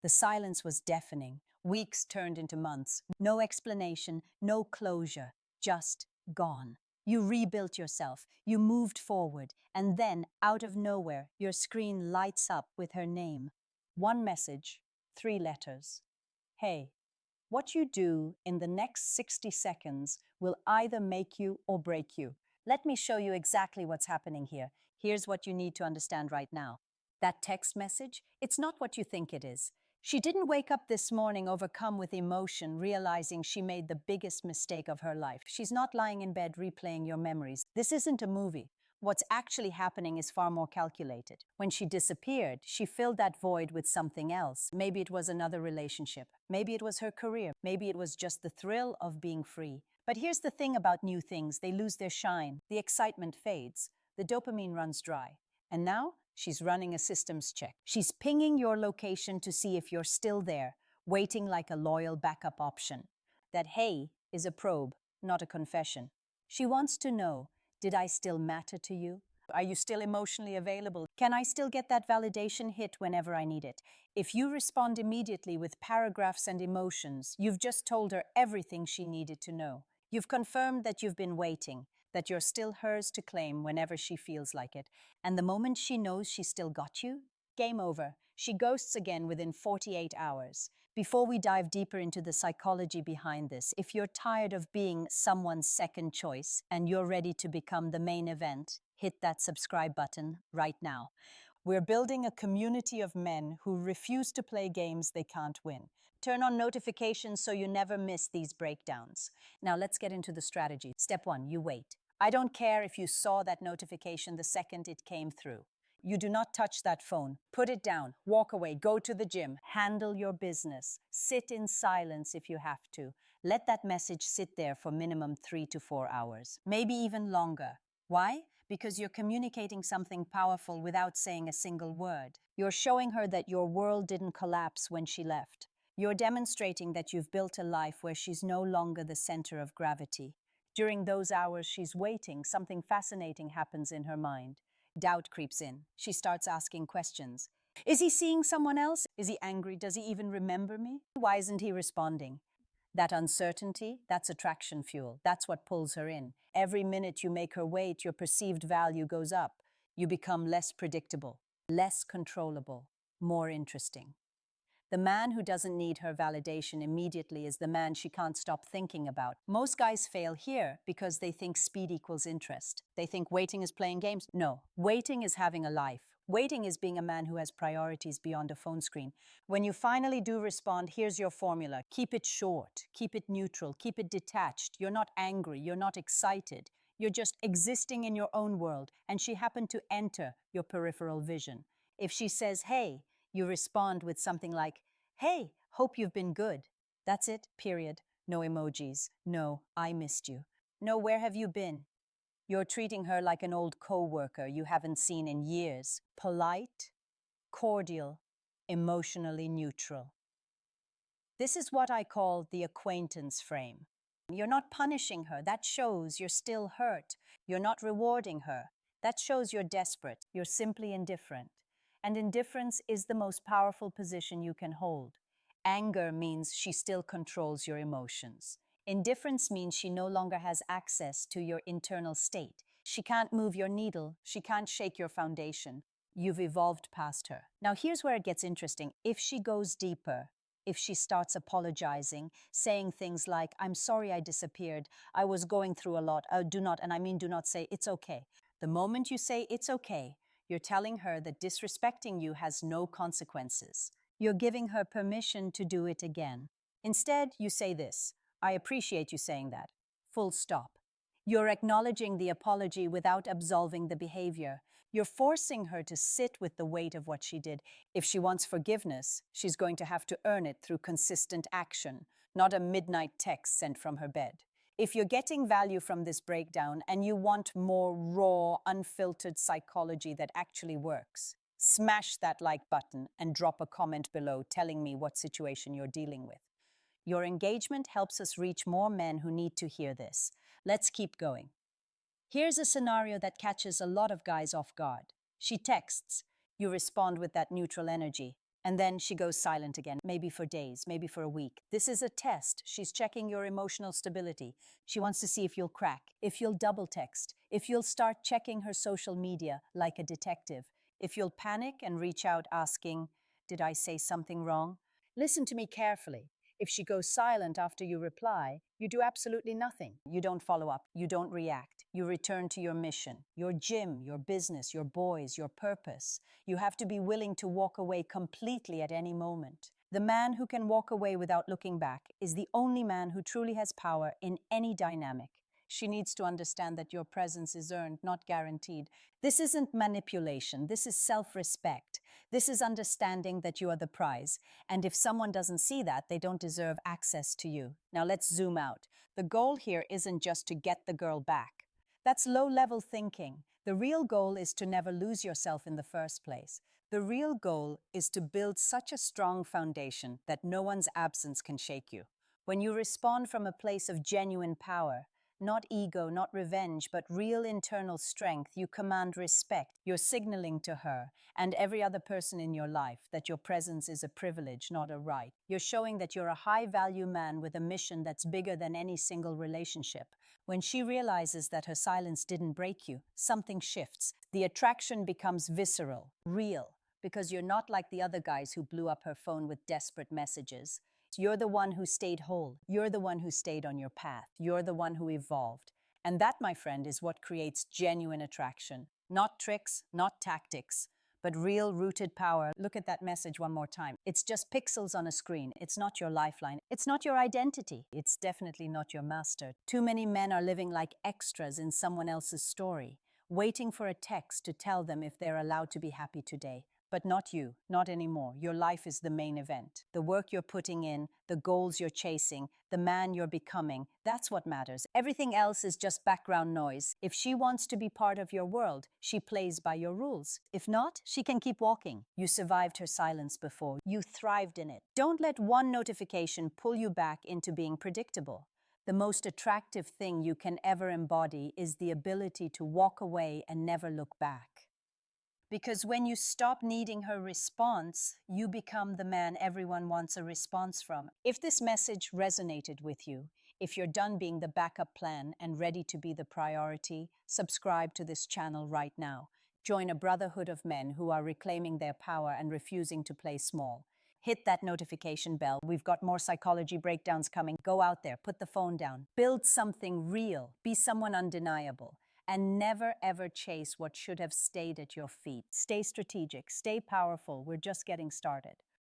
The silence was deafening. Weeks turned into months. No explanation, no closure, just gone. You rebuilt yourself, you moved forward, and then, out of nowhere, your screen lights up with her name. One message, 3 letters. Hey, what you do in the next 60 seconds will either make you or break you. Let me show you exactly what's happening here. Here's what you need to understand right now. That text message, it's not what you think it is. She didn't wake up this morning overcome with emotion, realizing she made the biggest mistake of her life. She's not lying in bed replaying your memories. This isn't a movie. What's actually happening is far more calculated. When she disappeared, she filled that void with something else. Maybe it was another relationship. Maybe it was her career. Maybe it was just the thrill of being free. But here's the thing about new things. They lose their shine. The excitement fades. The dopamine runs dry. And now she's running a systems check. She's pinging your location to see if you're still there, waiting like a loyal backup option. That hey is a probe, not a confession. She wants to know, did I still matter to you? Are you still emotionally available? Can I still get that validation hit whenever I need it? If you respond immediately with paragraphs and emotions, you've just told her everything she needed to know. You've confirmed that you've been waiting, that you're still hers to claim whenever she feels like it. And the moment she knows she still got you, game over. She ghosts again within 48 hours. Before we dive deeper into the psychology behind this, if you're tired of being someone's second choice and you're ready to become the main event, hit that subscribe button right now. We're building a community of men who refuse to play games they can't win. Turn on notifications so you never miss these breakdowns. Now let's get into the strategy. Step 1, you wait. I don't care if you saw that notification the second it came through. You do not touch that phone. Put it down. Walk away. Go to the gym. Handle your business. Sit in silence if you have to. Let that message sit there for minimum 3 to 4 hours, maybe even longer. Why? Because you're communicating something powerful without saying a single word. You're showing her that your world didn't collapse when she left. You're demonstrating that you've built a life where she's no longer the center of gravity. During those hours she's waiting, something fascinating happens in her mind. Doubt creeps in. She starts asking questions. Is he seeing someone else? Is he angry? Does he even remember me? Why isn't he responding? That uncertainty, that's attraction fuel. That's what pulls her in. Every minute you make her wait, your perceived value goes up. You become less predictable, less controllable, more interesting. The man who doesn't need her validation immediately is the man she can't stop thinking about. Most guys fail here because they think speed equals interest. They think waiting is playing games. No, waiting is having a life. Waiting is being a man who has priorities beyond a phone screen. When you finally do respond, here's your formula. Keep it short, keep it neutral, keep it detached. You're not angry, you're not excited. You're just existing in your own world, and she happened to enter your peripheral vision. If she says, hey, you respond with something like, hey, hope you've been good. That's it, period. No emojis. No, I missed you. No, where have you been? You're treating her like an old co-worker you haven't seen in years. Polite, cordial, emotionally neutral. This is what I call the acquaintance frame. You're not punishing her. That shows you're still hurt. You're not rewarding her. That shows you're desperate. You're simply indifferent. And indifference is the most powerful position you can hold. Anger means she still controls your emotions. Indifference means she no longer has access to your internal state. She can't move your needle. She can't shake your foundation. You've evolved past her. Now here's where it gets interesting. If she goes deeper, if she starts apologizing, saying things like, I'm sorry I disappeared, I was going through a lot, do not say it's okay. The moment you say it's okay, you're telling her that disrespecting you has no consequences. You're giving her permission to do it again. Instead, you say this, I appreciate you saying that. Full stop. You're acknowledging the apology without absolving the behavior. You're forcing her to sit with the weight of what she did. If she wants forgiveness, she's going to have to earn it through consistent action, not a midnight text sent from her bed. If you're getting value from this breakdown and you want more raw, unfiltered psychology that actually works, smash that like button and drop a comment below telling me what situation you're dealing with. Your engagement helps us reach more men who need to hear this. Let's keep going. Here's a scenario that catches a lot of guys off guard. She texts, you respond with that neutral energy, And then she goes silent again, maybe for days, maybe for a week. This is a test. She's checking your emotional stability. She wants to see if you'll crack, if you'll double text, if you'll start checking her social media like a detective, if you'll panic and reach out asking, "Did I say something wrong?" Listen to me carefully. If she goes silent after you reply, you do absolutely nothing. You don't follow up. You don't react. You return to your mission, your gym, your business, your boys, your purpose. You have to be willing to walk away completely at any moment. The man who can walk away without looking back is the only man who truly has power in any dynamic. She needs to understand that your presence is earned, not guaranteed. This isn't manipulation. This is self-respect. This is understanding that you are the prize. And if someone doesn't see that, they don't deserve access to you. Now let's zoom out. The goal here isn't just to get the girl back. That's low-level thinking. The real goal is to never lose yourself in the first place. The real goal is to build such a strong foundation that no one's absence can shake you. When you respond from a place of genuine power, not ego, not revenge, but real internal strength, you command respect. You're signaling to her and every other person in your life that your presence is a privilege, not a right. You're showing that you're a high-value man with a mission that's bigger than any single relationship. When she realizes that her silence didn't break you, something shifts. The attraction becomes visceral, real, because you're not like the other guys who blew up her phone with desperate messages. You're the one who stayed whole. You're the one who stayed on your path. You're the one who evolved. And that, my friend, is what creates genuine attraction. Not tricks, not tactics, but real rooted power. Look at that message one more time. It's just pixels on a screen. It's not your lifeline. It's not your identity. It's definitely not your master. Too many men are living like extras in someone else's story, waiting for a text to tell them if they're allowed to be happy today. But not you, not anymore. Your life is the main event. The work you're putting in, the goals you're chasing, the man you're becoming, that's what matters. Everything else is just background noise. If she wants to be part of your world, she plays by your rules. If not, she can keep walking. You survived her silence before. You thrived in it. Don't let one notification pull you back into being predictable. The most attractive thing you can ever embody is the ability to walk away and never look back. Because when you stop needing her response, you become the man everyone wants a response from. If this message resonated with you, if you're done being the backup plan and ready to be the priority, subscribe to this channel right now. Join a brotherhood of men who are reclaiming their power and refusing to play small. Hit that notification bell. We've got more psychology breakdowns coming. Go out there, put the phone down, build something real, be someone undeniable. And never ever chase what should have stayed at your feet. Stay strategic, stay powerful. We're just getting started.